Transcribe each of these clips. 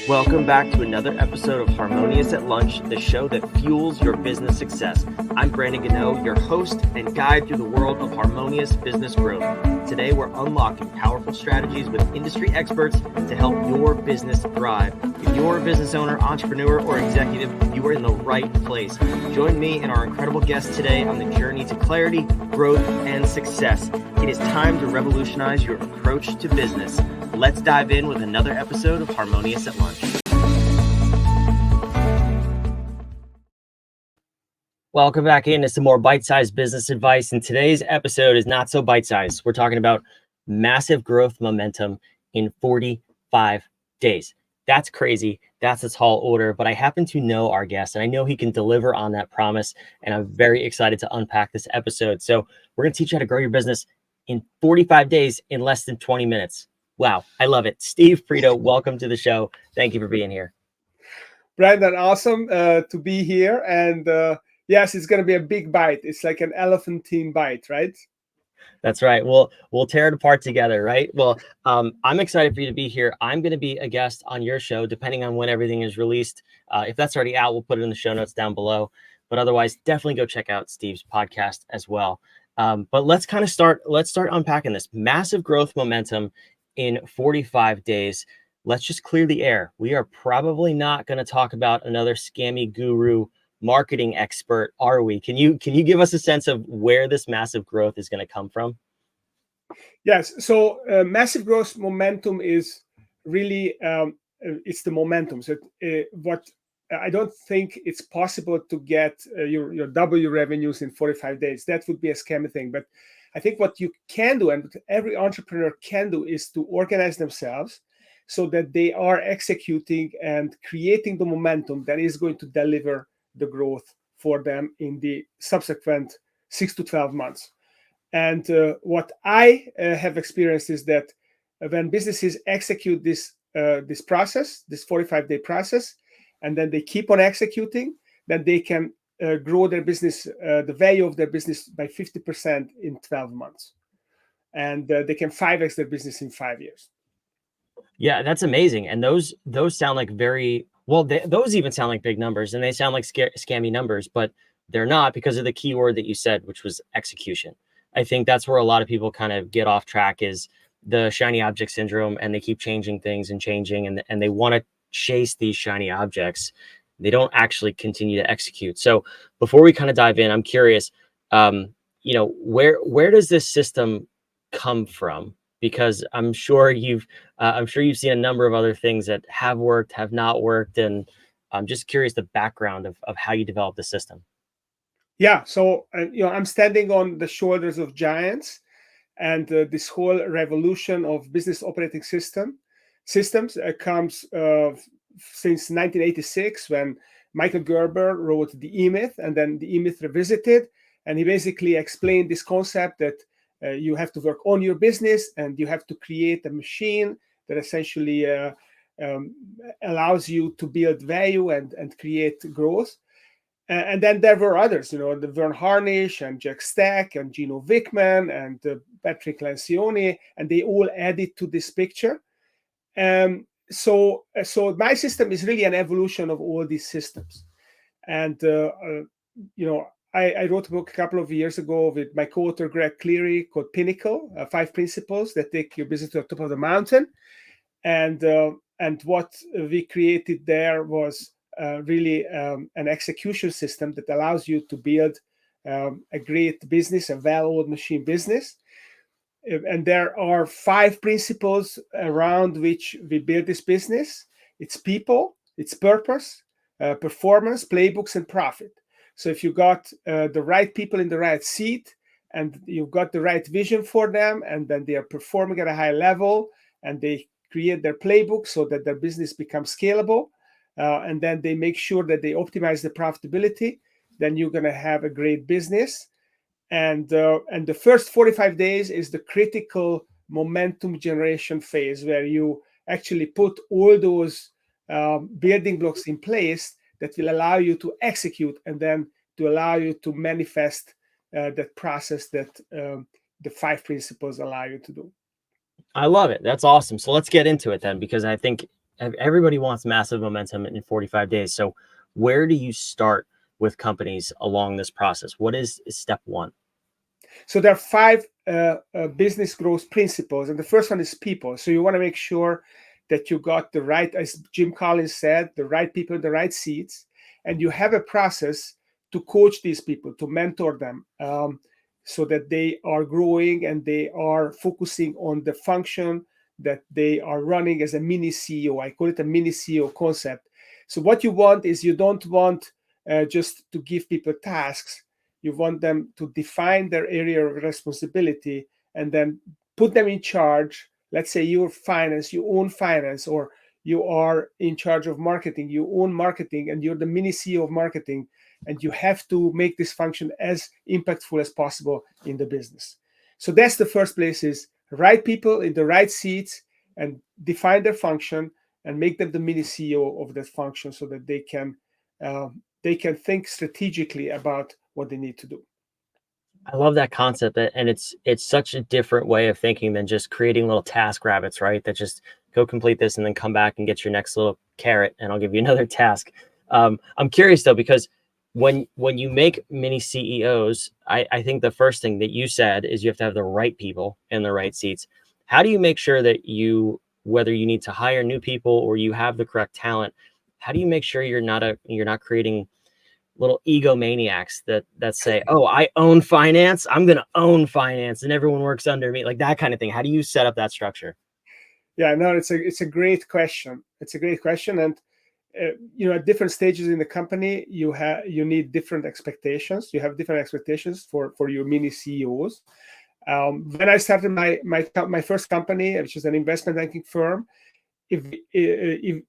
Welcome back to another episode of Harmonious at Lunch, the show that fuels your business success. I'm Brandon Gano, your host and guide through the world of harmonious business growth. Today, we're unlocking powerful strategies with industry experts to help your business thrive. If you're a business owner, entrepreneur, or executive, you are in the right place. Join me and our incredible guests today on the journey to clarity, growth, and success. It is time to revolutionize your approach to business. Let's dive in with another episode of Harmonious at Lunch. Welcome back into some more bite-sized business advice. And today's episode is not so bite-sized. We're talking about massive growth momentum in 45 days. That's crazy. That's a tall order, but I happen to know our guest and I know he can deliver on that promise. And I'm very excited to unpack this episode. So we're going to teach you how to grow your business in 45 days in less than 20 minutes. Wow, I love it. Steve Preda, welcome to the show. Thank you for being here. Brandon, awesome to be here. And yes, it's going to be a big bite. It's like an elephantine bite, right? That's right. We'll tear it apart together, right? Well, I'm excited for you to be here. I'm going to be a guest on your show, depending on when everything is released. If that's already out, we'll put it in the show notes down below. But otherwise, definitely go check out Steve's podcast as well. But let's start unpacking this massive growth momentum in 45 days. Let's just clear the air. We are probably not going to talk about another scammy guru marketing expert, are we? Can you give us a sense of where this massive growth is going to come from? Yes. So massive growth momentum is really it's the momentum. So what I don't think it's possible to get your double your revenues in 45 days. That would be a scammy thing. But I think what you can do, and every entrepreneur can do, is to organize themselves so that they are executing and creating the momentum that is going to deliver the growth for them in the subsequent 6 to 12 months. And what I have experienced is that when businesses execute this process, this 45-day process, and then they keep on executing, then they can grow their business, the value of their business by 50% in 12 months. And they can 5x their business in 5 years. Yeah, that's amazing. And those sound like those even sound like big numbers, and they sound like scammy numbers, but they're not, because of the key word that you said, which was execution. I think that's where a lot of people kind of get off track, is the shiny object syndrome, and they keep changing things and changing, and they want to chase these shiny objects. They don't actually continue to execute. So before we kind of dive in, I'm curious, where does this system come from? Because I'm sure you've seen a number of other things that have worked, have not worked, and I'm just curious the background of how you developed the system. Yeah, so I'm standing on the shoulders of giants, and this whole revolution of business operating systems comes since 1986, when Michael Gerber wrote the E-Myth, and then the E-Myth Revisited, and he basically explained this concept that you have to work on your business, and you have to create a machine that essentially allows you to build value and create growth. And then there were others, the Vern Harnish and Jack Stack and Gino Wickman and Patrick Lencioni, and they all added to this picture. So my system is really an evolution of all these systems. And I wrote a book a couple of years ago with my co-author Greg Cleary called Pinnacle: 5 Principles that take your business to the top of the mountain. And what we created there was really an execution system that allows you to build a great business, a well-oiled machine business. And there are 5 principles around which we build this business. It's people, it's purpose, performance, playbooks, and profit. So if you got the right people in the right seat, and you've got the right vision for them, and then they are performing at a high level, and they create their playbook so that their business becomes scalable, and then they make sure that they optimize the profitability, then you're going to have a great business. And the first 45 days is the critical momentum generation phase, where you actually put all those building blocks in place that will allow you to execute, and then to allow you to manifest that process that the 5 principles allow you to do. I love it. That's awesome. So let's get into it then, because I think everybody wants massive momentum in 45 days. So where do you start with companies along this process? What is step one? So there are five business growth principles, and the first one is people. So you want to make sure that you got the right, as Jim Collins said, the right people in the right seats, and you have a process to coach these people, to mentor them, so that they are growing and they are focusing on the function that they are running as a mini CEO. I call it a mini CEO concept. So what you want is, you don't want just to give people tasks. You want them to define their area of responsibility and then put them in charge. Let's say you're finance, you own finance, or you are in charge of marketing, you own marketing, and you're the mini CEO of marketing, and you have to make this function as impactful as possible in the business. So that's the first place, is right people in the right seats and define their function and make them the mini CEO of that function, so that they can think strategically about what they need to do. I love that concept, and it's such a different way of thinking than just creating little task rabbits, right? That just go complete this and then come back and get your next little carrot, and I'll give you another task. I'm curious though, because when you make mini CEOs, I think the first thing that you said is you have to have the right people in the right seats. How do you make sure that you, whether you need to hire new people or you have the correct talent, how do you make sure you're not creating little egomaniacs that say, "Oh, I own finance. I'm going to own finance, and everyone works under me," like that kind of thing? How do you set up that structure? Yeah, no, it's a great question. It's a great question, and at different stages in the company, you need different expectations. You have different expectations for your mini CEOs. When I started my first company, which is an investment banking firm, if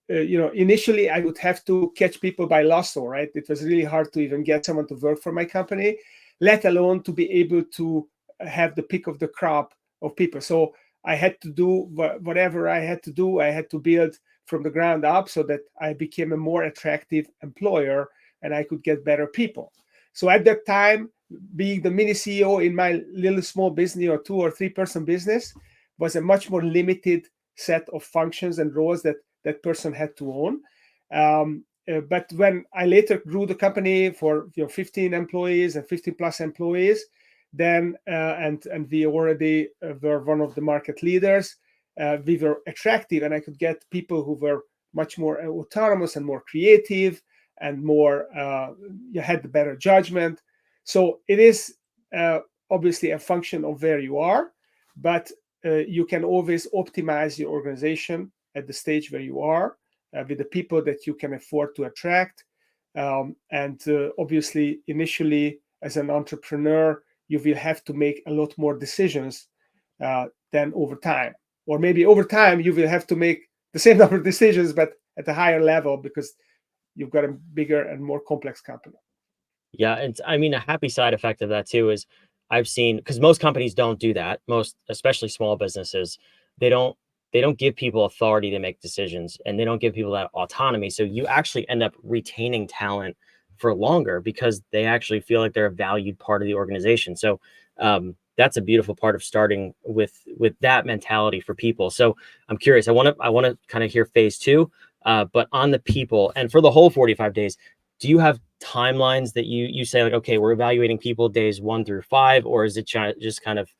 initially I would have to catch people by lasso, right? It was really hard to even get someone to work for my company, let alone to be able to have the pick of the crop of people. So I had to do whatever I had to do. I had to build from the ground up so that I became a more attractive employer and I could get better people. So at that time, being the mini CEO in my little small business, or 2 or 3 person business, was a much more limited set of functions and roles that person had to own. But when I later grew the company for 15 employees and 15 plus employees, then and we already were one of the market leaders. We were attractive, and I could get people who were much more autonomous and more creative and more had the better judgment. So it is obviously a function of where you are, but you can always optimize your organization at the stage where you are, with the people that you can afford to attract. And obviously, initially, as an entrepreneur, you will have to make a lot more decisions than over time. Or maybe over time, you will have to make the same number of decisions, but at a higher level, because you've got a bigger and more complex company. Yeah, and I mean, a happy side effect of that too is I've seen, because most companies don't do that. Most, especially small businesses, they don't they don't give people authority to make decisions, and they don't give people that autonomy. So you actually end up retaining talent for longer because they actually feel like they're a valued part of the organization. So that's a beautiful part of starting with that mentality for people. So I'm curious. I want to kind of hear phase two, but on the people and for the whole 45 days, do you have timelines that you say, like, okay, we're evaluating people days 1 through 5, or is it just kind of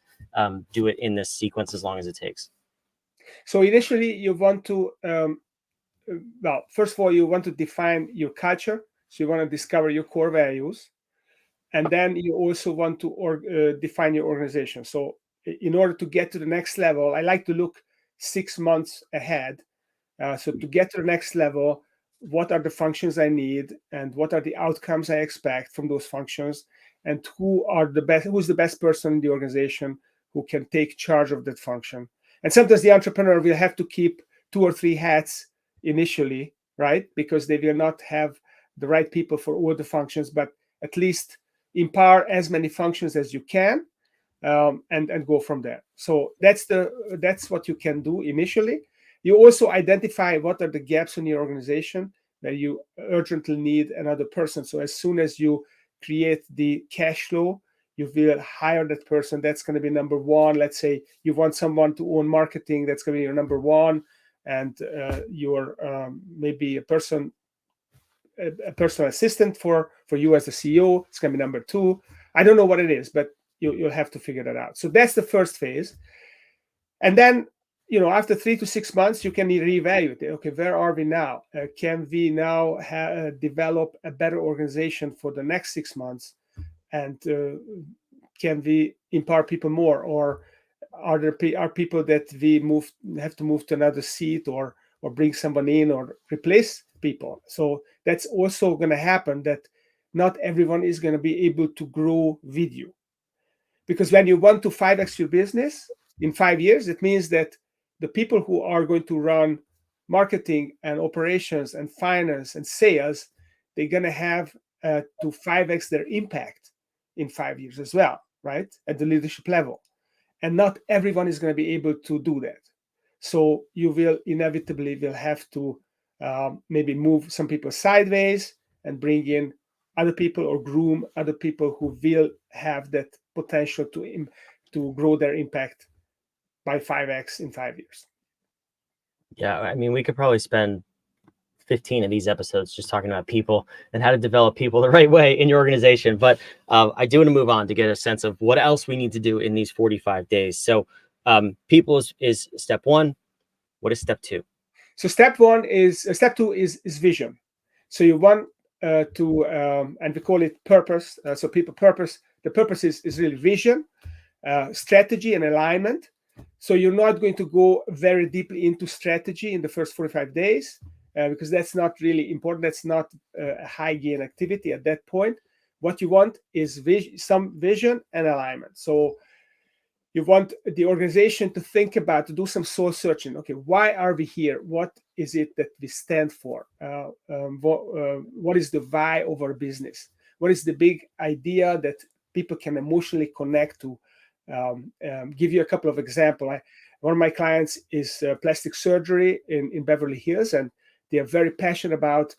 do it in this sequence as long as it takes? So initially, you want to well, first of all, you want to define your culture. So you want to discover your core values, and then you also want to define your organization. So in order to get to the next level, I like to look 6 months ahead. So to get to the next level, what are the functions I need, and what are the outcomes I expect from those functions, and who's the best person in the organization who can take charge of that function. And sometimes the entrepreneur will have to keep 2 or 3 hats initially, right? Because they will not have the right people for all the functions, but at least empower as many functions as you can, and go from there. So that's what you can do initially. You also identify what are the gaps in your organization that you urgently need another person. So as soon as you create the cash flow, you will hire that person. That's going to be number one. Let's say you want someone to own marketing. That's going to be your number one. and your maybe a personal assistant for you as the CEO. It's going to be number two. I don't know what it is, but you'll have to figure that out. So that's the first phase. And then, after 3 to 6 months, you can reevaluate. Okay, where are we now? Can we now develop a better organization for the next 6 months? And can we empower people more? Or are people that we have to move to another seat, or bring someone in, or replace people? So that's also going to happen, that not everyone is going to be able to grow with you, because when you want to 5x your business in 5 years, it means that the people who are going to run marketing and operations and finance and sales, they're going to have to 5x their impact in 5 years as well, right, at the leadership level. And not everyone is going to be able to do that. So you will inevitably will have to maybe move some people sideways and bring in other people, or groom other people who will have that potential to grow their impact by 5x in 5 years. Yeah, I mean, we could probably spend 15 of these episodes just talking about people and how to develop people the right way in your organization. But I do want to move on to get a sense of what else we need to do in these 45 days. So people is step one. What is step two? So step two is vision. So you want to and we call it purpose. So people purpose. The purpose is really vision, strategy, and alignment. So you're not going to go very deeply into strategy in the first 45 days because that's not really important. That's not a high gain activity at that point. What you want is some vision and alignment. So you want the organization to think about, to do some soul searching. Okay, why are we here? What is it that we stand for? What is the why of our business? What is the big idea that people can emotionally connect to? Give you a couple of examples. One of my clients is plastic surgery in Beverly Hills, and they are very passionate about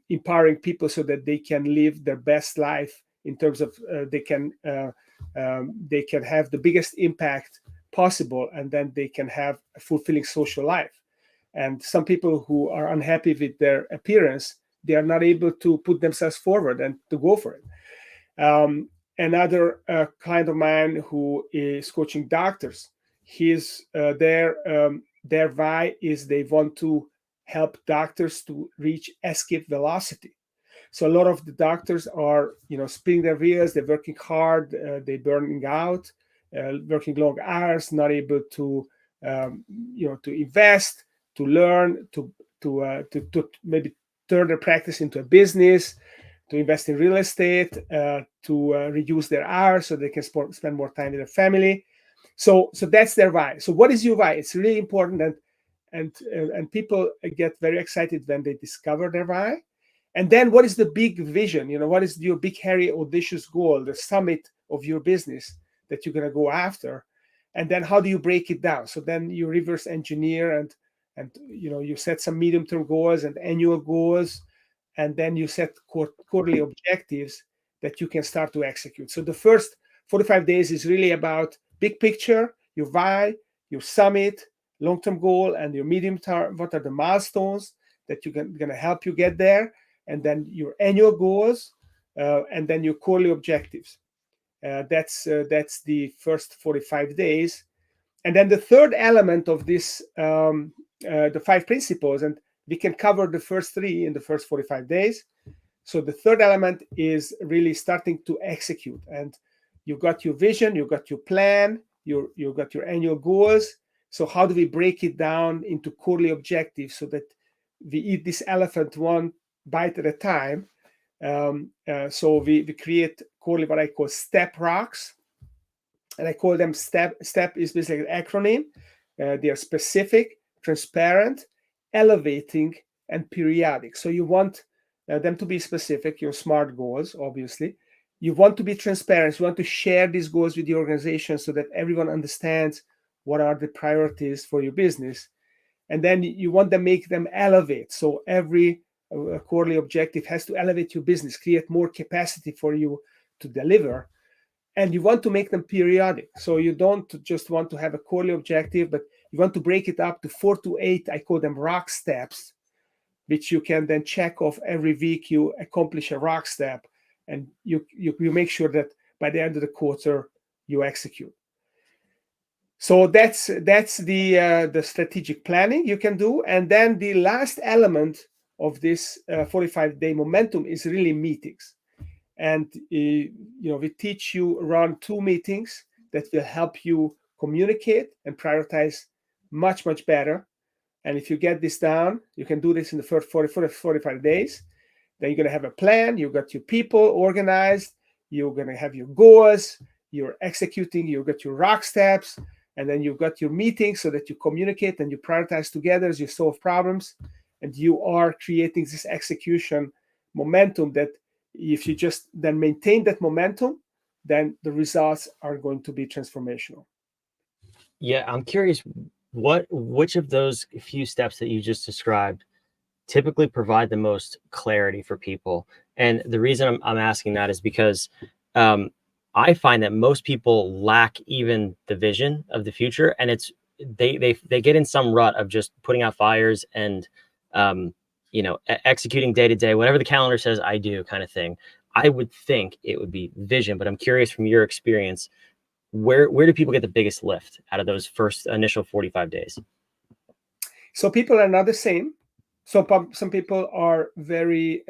empowering people so that they can live their best life in terms of they can have the biggest impact possible, and then they can have a fulfilling social life. And some people who are unhappy with their appearance, they are not able to put themselves forward and to go for it. Another client of mine who is coaching doctors, their why is they want to help doctors to reach escape velocity. So a lot of the doctors are, spinning their wheels. They're working hard. They're burning out, working long hours, not able to, to invest, to learn, to maybe turn their practice into a business, to invest in real estate, to reduce their hours so they can spend more time with their family. So that's their why. So what is your why? It's really important, and people get very excited when they discover their why. And then what is the big vision? What is your big, hairy, audacious goal, the summit of your business that you're going to go after? And then how do you break it down? So then you reverse engineer, and you set some medium-term goals and annual goals, and then you set quarterly objectives that you can start to execute. So the first 45 days is really about big picture, your why, your summit, long-term goal, and your medium term. What are the milestones that you're going to help you get there? And then your annual goals, and then your quarterly objectives. That's the first 45 days. And then the third element of this, the 5 principles, and we can cover the first 3 in the first 45 days. So the third element is really starting to execute. And you got your vision, you got your plan, you got your annual goals. So how do we break it down into quarterly objectives so that we eat this elephant one bite at a time? So we create quarterly what I call step rocks, and I call them step. Step is basically an acronym. They are specific, transparent, elevating, and periodic. So you want them to be specific, your SMART goals, obviously. You want to be transparent. You want to share these goals with the organization so that everyone understands what are the priorities for your business. And then you want to make them elevate. So every quarterly objective has to elevate your business, create more capacity for you to deliver. And you want to make them periodic. So you don't just want to have a quarterly objective, but You want to break it up to 4 to 8, I call them rock steps, which you can then check off every week. You accomplish a rock step, and you make sure that by the end of the quarter you execute. So that's the strategic planning you can do. And then the last element of this 45-day momentum is really meetings. And we teach you around 2 meetings that will help you communicate and prioritize much better. And if you get this down, you can do this in the first 45 days. Then you're going to have a plan. You've got your people organized. You're going to have your goals. You're executing. You've got your rock steps. And then you've got your meetings so that you communicate and you prioritize together as you solve problems. And you are creating this execution momentum that if you just then maintain that momentum, then the results are going to be transformational. Yeah, I'm curious, which of those few steps that you just described typically provide the most clarity for people? And the reason I'm asking that is because um, I find that most people lack even the vision of the future, and it's they get in some rut of just putting out fires and um, executing day to day, whatever the calendar says I do, kind of thing. I would think it would be vision, but I'm curious from your experience, where do people get the biggest lift out of those first initial 45 days? So people are not the same. So some people are very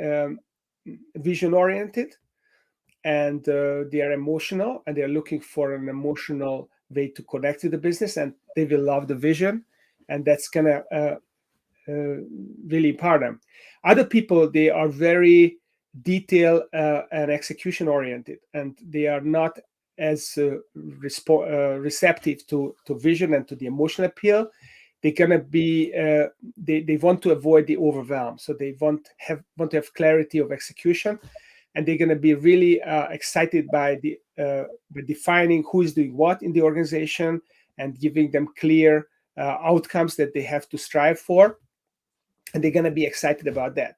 vision oriented, and they are emotional, and they are looking for an emotional way to connect to the business, and they will love the vision, and that's gonna really empower them. Other people, they are very detail and execution oriented, and they are not as receptive to vision and to the emotional appeal. They're gonna be they want to avoid the overwhelm, so they want to have clarity of execution, and they're gonna be really excited by defining who is doing what in the organization and giving them clear outcomes that they have to strive for, and they're gonna be excited about that.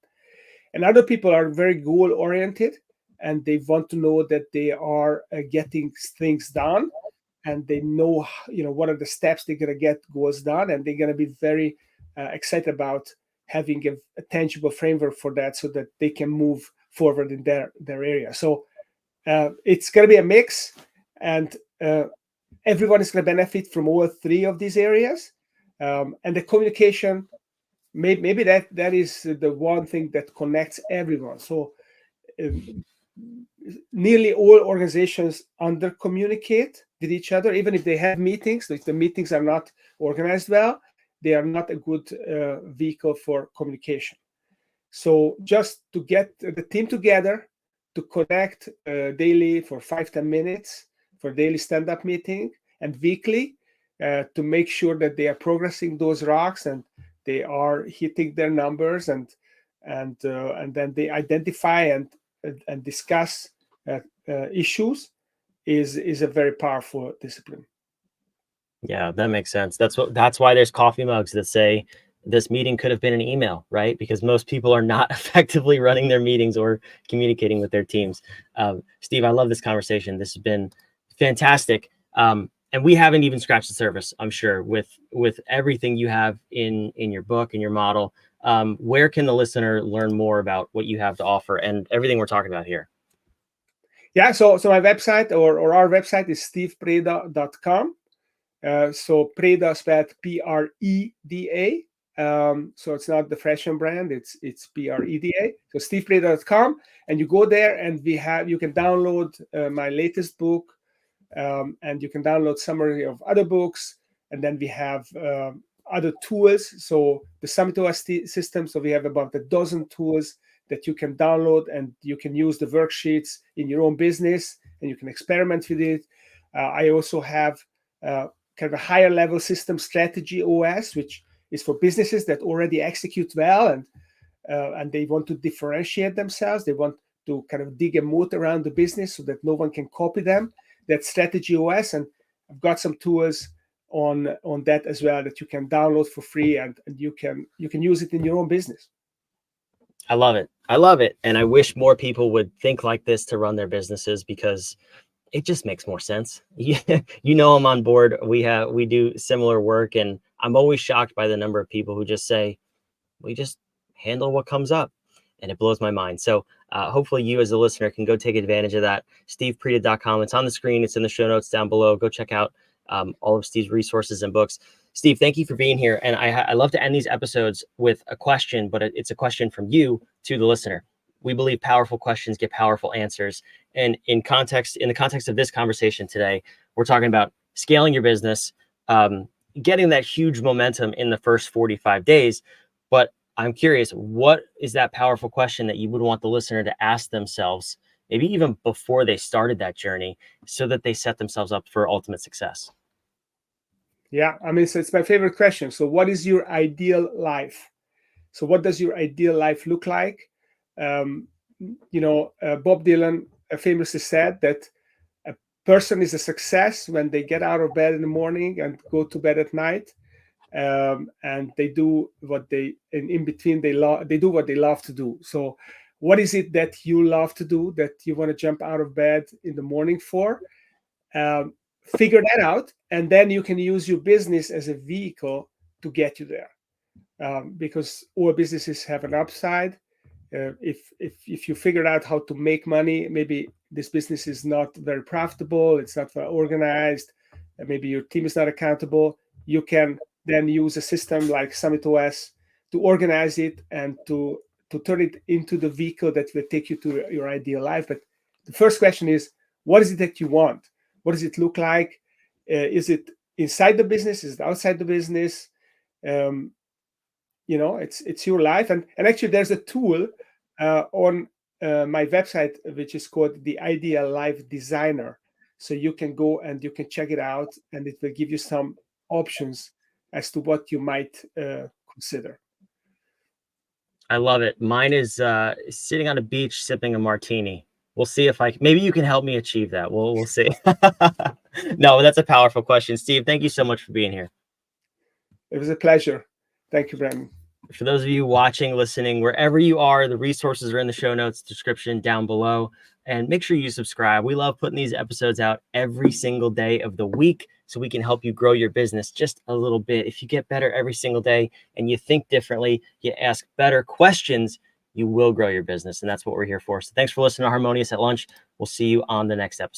And other people are very goal oriented, and they want to know that they are getting things done, and they know what are the steps they're going to get goals done, and they're going to be very excited about having a tangible framework for that so that they can move forward in their area. So it's going to be a mix, and everyone is going to benefit from all 3 of these areas. And the communication, maybe that is the one thing that connects everyone. So nearly all organizations under communicate with each other, even if they have meetings. If the meetings are not organized well, they are not a good vehicle for communication. So just to get the team together to connect daily for 5-10 minutes for daily stand-up meeting, and weekly to make sure that they are progressing those rocks and they are hitting their numbers, and then they identify and discuss issues is a very powerful discipline. Yeah, that makes sense. That's why there's coffee mugs that say this meeting could have been an email, right? Because most people are not effectively running their meetings or communicating with their teams. Steve, I love this conversation. This has been fantastic. And we haven't even scratched the surface, I'm sure, with everything you have in your book and your model. Where can the listener learn more about what you have to offer and everything we're talking about here? Yeah, so my website or our website is stevepreda.com. So Preda spelled Preda. So it's not the fashion brand, it's Preda. So stevepreda.com, and you go there, and you can download my latest book, and you can download summary of other books, and then we have other tools. So the Summit OS system, so we have about a dozen tools that you can download, and you can use the worksheets in your own business, and you can experiment with it. I also have kind of a higher level system, Strategy OS, which is for businesses that already execute well, and they want to differentiate themselves. They want to kind of dig a moat around the business so that no one can copy them. That's Strategy OS, and I've got some tools on that as well that you can download for free, and you can use it in your own business. I love it. I love it. And I wish more people would think like this to run their businesses, because it just makes more sense. I'm on board. We do similar work, and I'm always shocked by the number of people who just say, we just handle what comes up. And it blows my mind. So hopefully you as a listener can go take advantage of that. StevePreda.com. It's on the screen. It's in the show notes down below. Go check out all of Steve's resources and books. Steve, thank you for being here. And I love to end these episodes with a question, but it's a question from you to the listener. We believe powerful questions get powerful answers. And in the context of this conversation today, we're talking about scaling your business, getting that huge momentum in the first 45 days. But I'm curious, what is that powerful question that you would want the listener to ask themselves, maybe even before they started that journey, so that they set themselves up for ultimate success? Yeah, I mean, so it's my favorite question. So, what is your ideal life? So, what does your ideal life look like? Um, Bob Dylan famously said that a person is a success when they get out of bed in the morning and go to bed at night, and they do what they in between they do what they love to do. So, what is it that you love to do that you want to jump out of bed in the morning for? um, Figure that out, and then you can use your business as a vehicle to get you there, because all businesses have an upside. If you figured out how to make money, maybe this business is not very profitable, it's not very organized, maybe your team is not accountable, you can then use a system like Summit OS to organize it and to turn it into the vehicle that will take you to your ideal life. But the first question is, what is it that you want? What does it look like? Is it inside the business? Is it outside the business? Um, it's your life. And actually, there's a tool on my website which is called the Ideal Life Designer. So you can go and you can check it out, and it will give you some options as to what you might consider. I love it. Mine is sitting on a beach sipping a martini. We'll see if maybe you can help me achieve that. We'll see. No, that's a powerful question. Steve, thank you so much for being here. It was a pleasure. Thank you, Brandon. For those of you watching, listening, wherever you are, the resources are in the show notes description down below. And make sure you subscribe. We love putting these episodes out every single day of the week so we can help you grow your business just a little bit. If you get better every single day and you think differently, you ask better questions, you will grow your business. And that's what we're here for. So thanks for listening to Harmonious at Lunch. We'll see you on the next episode.